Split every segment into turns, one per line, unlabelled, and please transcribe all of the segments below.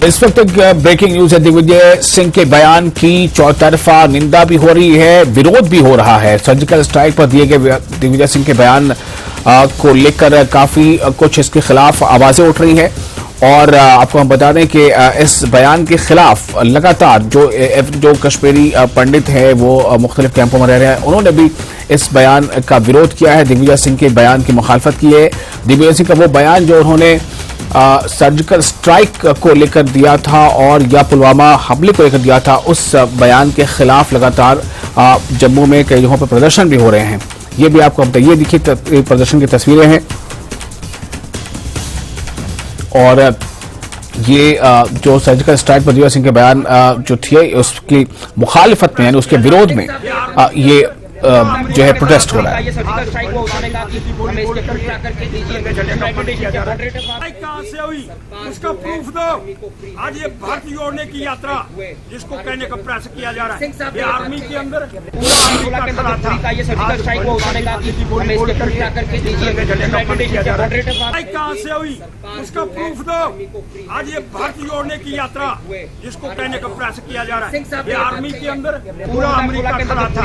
इस वक्त एक ब्रेकिंग न्यूज है। दिग्विजय सिंह के बयान की चौतरफा निंदा भी हो रही है, विरोध भी हो रहा है। सर्जिकल स्ट्राइक पर दिए गए दिग्विजय सिंह के बयान को लेकर काफी कुछ इसके खिलाफ आवाजें उठ रही हैं और आपको हम बता दें कि इस बयान के खिलाफ लगातार जो कश्मीरी पंडित हैं वो मुख्तलिफ कैंपों में रह रहे हैं, उन्होंने भी इस बयान का विरोध किया है। दिग्विजय सिंह के बयान की मुखालफत की है। दिग्विजय सिंह का वो बयान जो उन्होंने सर्जिकल स्ट्राइक को लेकर दिया था और या पुलवामा हमले को लेकर दिया था, उस बयान के खिलाफ लगातार जम्मू में कई जगहों पर प्रदर्शन भी हो रहे हैं। ये भी आपको बताइए, देखिए प्रदर्शन की तस्वीरें हैं और ये जो सर्जिकल स्ट्राइक पर दिग्विजय सिंह के बयान जो थे उसकी मुखालिफत में यानी उसके विरोध में ये जो है प्रोटेस्ट हो रहा है।
कहां से हुई उसका प्रूफ दो। आज ये भारत जोड़ने की यात्रा जिसको कहने का प्रयास किया जा रहा है, ये आर्मी के अंदर कहां से हुई उसका प्रूफ दो। आज ये भारत जोड़ने की यात्रा जिसको कहने का प्रयास किया जा रहा है, ये आर्मी के अंदर पूरा अमेरिका खड़ा था।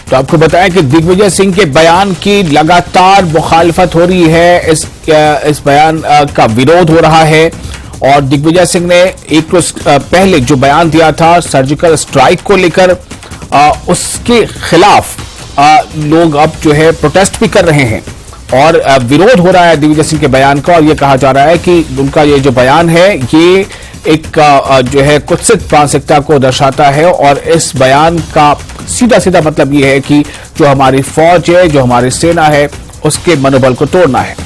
तो आपको बताएं कि दिग्विजय सिंह के बयान की लगातार मुखालफत हो रही है, इस बयान का विरोध हो रहा है और दिग्विजय सिंह ने एक रोज पहले जो बयान दिया था सर्जिकल स्ट्राइक को लेकर, उसके खिलाफ लोग अब जो है प्रोटेस्ट भी कर रहे हैं और विरोध हो रहा है दिग्विजय सिंह के बयान का। और ये कहा जा रहा है कि उनका ये जो बयान है ये एक जो है कुत्सित मानसिकता को दर्शाता है और इस बयान का सीधा सीधा मतलब ये है कि जो हमारी फौज है, जो हमारी सेना है, उसके मनोबल को तोड़ना है।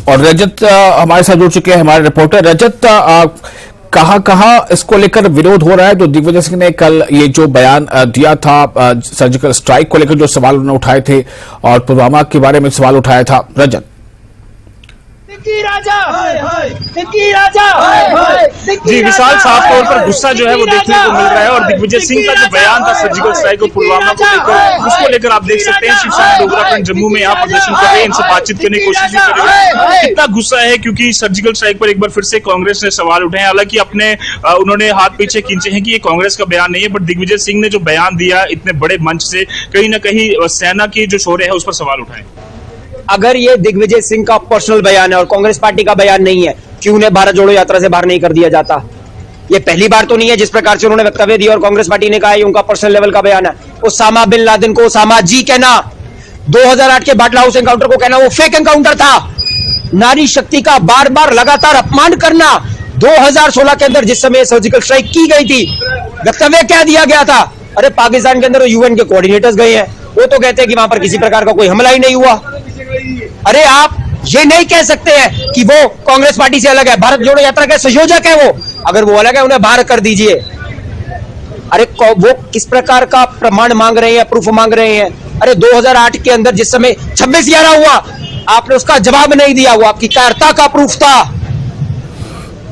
और रजत हमारे साथ जुड़ चुके हैं, हमारे रिपोर्टर। रजत, कहां इसको लेकर विरोध हो रहा है? तो दिग्विजय सिंह ने कल ये जो बयान दिया था सर्जिकल स्ट्राइक को लेकर, जो सवाल उन्होंने उठाए थे और पुलवामा के बारे में सवाल उठाया था। रजत
जी, विशाल, साफ तौर पर गुस्सा जो है वो देखने को मिल रहा है और दिग्विजय सिंह का जो बयान था सर्जिकल स्ट्राइक और पुलवामा को लेकर, उसको लेकर आप देख सकते हैं शिवसेना डोगराखंड जम्मू में यहाँ प्रदर्शन कर रहे हैं, इनसे बातचीत करने की कोशिश भी कर रहे हैं। कितना गुस्सा है क्योंकि सर्जिकल स्ट्राइक पर एक बार फिर से कांग्रेस ने सवाल उठाए। हालांकि उन्होंने हाथ पीछे खींचे हैं कि ये कांग्रेस का बयान नहीं है, बट दिग्विजय सिंह ने जो बयान दिया इतने बड़े मंच से, कहीं ना कहीं सेना की जो शौर्य है उस पर सवाल उठाए।
अगर ये दिग्विजय सिंह का पर्सनल बयान है और कांग्रेस पार्टी का बयान नहीं है, क्यों उन्हें भारत जोड़ो यात्रा से बाहर नहीं कर दिया जाता? ये पहली बार तो नहीं है जिस प्रकार से उन्होंने वक्तव्य दिया और कांग्रेस पार्टी ने कहा ये उनका पर्सनल लेवल का बयान है। ओसामा बिन लादेन को ओसामा जी कहना, 2008 के बाटला हाउस एनकाउंटर को कहना वो फेक एनकाउंटर था, नारी शक्ति का बार बार लगातार अपमान करना, 2016 के अंदर जिस समय सर्जिकल स्ट्राइक की गई थी वक्तव्य क्या दिया गया था? अरे पाकिस्तान के अंदर यूएन के कोऑर्डिनेटर्स गए हैं, वो तो कहते हैं कि वहां पर किसी प्रकार का कोई हमला ही नहीं हुआ। अरे आप ये नहीं कह सकते हैं कि वो कांग्रेस पार्टी से अलग है, भारत जोड़ो यात्रा के संयोजक है वो, अगर वो अलग है उन्हें बाहर कर दीजिए। अरे वो किस प्रकार का प्रमाण मांग रहे हैं, प्रूफ मांग रहे हैं? अरे 2008 के अंदर जिस समय 26/11 हुआ आपने उसका जवाब नहीं दिया, वो आपकी कायरता का प्रूफ था।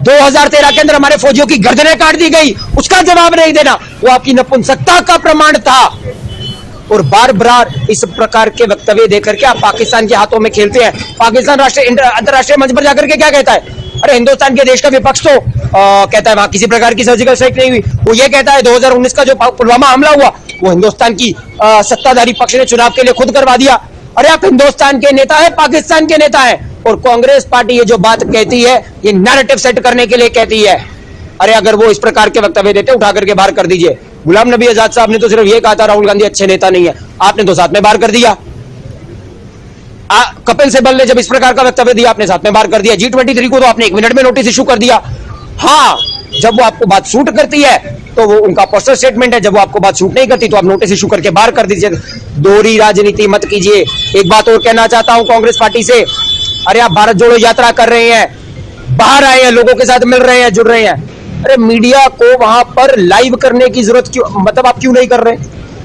2013 के अंदर हमारे फौजियों की गर्दनें काट दी गई, उसका जवाब नहीं देना, वो आपकी नपुंसकता का प्रमाण था। और बार बार इस प्रकार के वक्तव्य देकर के आप पाकिस्तान के हाथों में खेलते हैं। पाकिस्तान अंतर्राष्ट्रीय मंच पर जाकर के क्या कहता है? अरे हिंदुस्तान के देश का विपक्ष तो कहता है वहां किसी प्रकार की सर्जिकल स्ट्राइक नहीं हुई। वो ये कहता है 2019 का जो पुलवामा हमला हुआ वो हिंदुस्तान की सत्ताधारी पक्ष ने चुनाव के लिए खुद करवा दिया। अरे आप हिंदुस्तान के नेता है, पाकिस्तान के नेता है, और कांग्रेस पार्टी ये जो बात कहती है ये नैरेटिव सेट करने के लिए कहती है। अरे अगर वो इस प्रकार के वक्तव्य देते उठा करके बाहर कर दीजिए। गुलाम नबी आजाद साहब ने तो सिर्फ ये कहा था राहुल गांधी अच्छे नेता नहीं है, आपने तो साथ में बाहर कर दिया। कपिल सिब्बल ने जब इस प्रकार का वक्तव्य दिया आपने साथ में बाहर कर दिया। G23 को तो आपने 1 मिनट में नोटिस इशू कर दिया। हाँ, जब वो आपको बात सूट करती है तो वो उनका पर्सनल स्टेटमेंट है, जब वो आपको बात सूट नहीं करती तो आप नोटिस इशू करके बाहर कर दीजिए। दोहरी राजनीति मत कीजिए। एक बात और कहना चाहता हूं कांग्रेस पार्टी से, अरे आप भारत जोड़ो यात्रा कर रहे हैं, बाहर आए हैं, लोगों के साथ मिल रहे हैं, जुड़ रहे हैं, अरे मीडिया को वहां पर लाइव करने की जरूरत क्यों, मतलब आप क्यों नहीं कर रहे?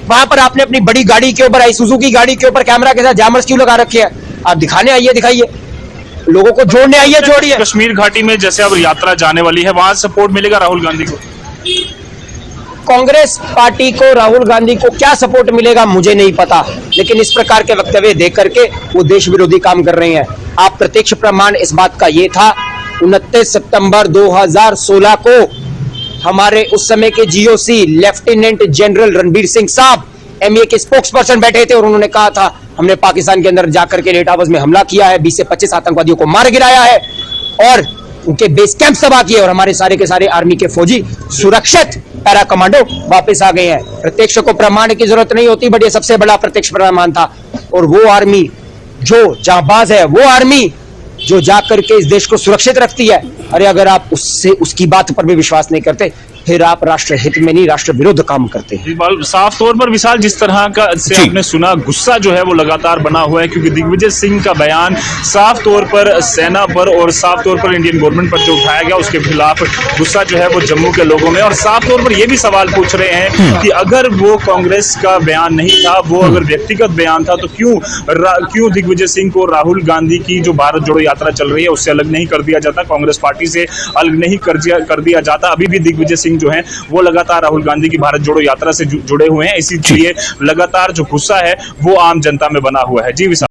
वहां पर आपने अपनी बड़ी गाड़ी के ऊपर, सुजुकी की गाड़ी के ऊपर कैमरा के साथ जैमर्स क्यों लगा रखे हैं? आप दिखाने आइए, दिखाइए, लोगों को जोड़ने आइए, जोड़िए।
कश्मीर घाटी में जैसे अब यात्रा जाने वाली है, वहां सपोर्ट मिलेगा राहुल गांधी को?
कांग्रेस पार्टी को राहुल गांधी को क्या सपोर्ट मिलेगा मुझे नहीं पता, लेकिन इस प्रकार के वक्तव्य देख करके वो देश विरोधी काम कर रहे हैं। आप प्रत्यक्ष प्रमाण इस बात का ये था, 29 सितंबर 2016 को हमारे उस समय के GOC lieutenant general Ranbir Singh साहब एमए के स्पोक्स पर्सन बैठे थे और उन्होंने कहा था हमने पाकिस्तान के अंदर जाकर के डेटा हाउस में हमला किया है, 20 से 25 आतंकवादियों को मार गिराया है और उनके बेस कैंप तबाह किए और हमारे सारे के सारे आर्मी के फौजी सुरक्षित पैरा कमांडो वापस आ गए हैं। प्रत्यक्ष को प्रमाण की जरूरत नहीं होती, बट ये सबसे बड़ा प्रत्यक्ष प्रमाण था। और वो आर्मी जो जांबाज है, वो आर्मी जो जाकर के इस देश को सुरक्षित रखती है, अरे अगर आप उससे उसकी बात पर भी विश्वास नहीं करते, फिर आप राष्ट्र हित में नहीं राष्ट्र विरुद्ध काम करते हैं।
साफ तौर पर विशाल, जिस तरह का से आपने सुना, गुस्सा जो है वो लगातार बना हुआ है, क्योंकि दिग्विजय सिंह का बयान साफ तौर पर सेना पर और साफ तौर पर इंडियन गवर्नमेंट पर जो उठाया गया उसके खिलाफ गुस्सा जो है वो जम्मू के लोगों में, और साफ तौर पर ये भी सवाल पूछ रहे हैं कि अगर वो कांग्रेस का बयान नहीं था, वो अगर व्यक्तिगत बयान था, तो क्यों दिग्विजय सिंह को राहुल गांधी की जो भारत जोड़ो यात्रा चल रही है उससे अलग नहीं कर दिया जाता, कांग्रेस पार्टी से अलग नहीं कर दिया जाता? अभी भी दिग्विजय सिंह जो है वो लगातार राहुल गांधी की भारत जोड़ो यात्रा से जुड़े हुए हैं, इसीलिए लगातार जो गुस्सा है वो आम जनता में बना हुआ है। जी विशाल।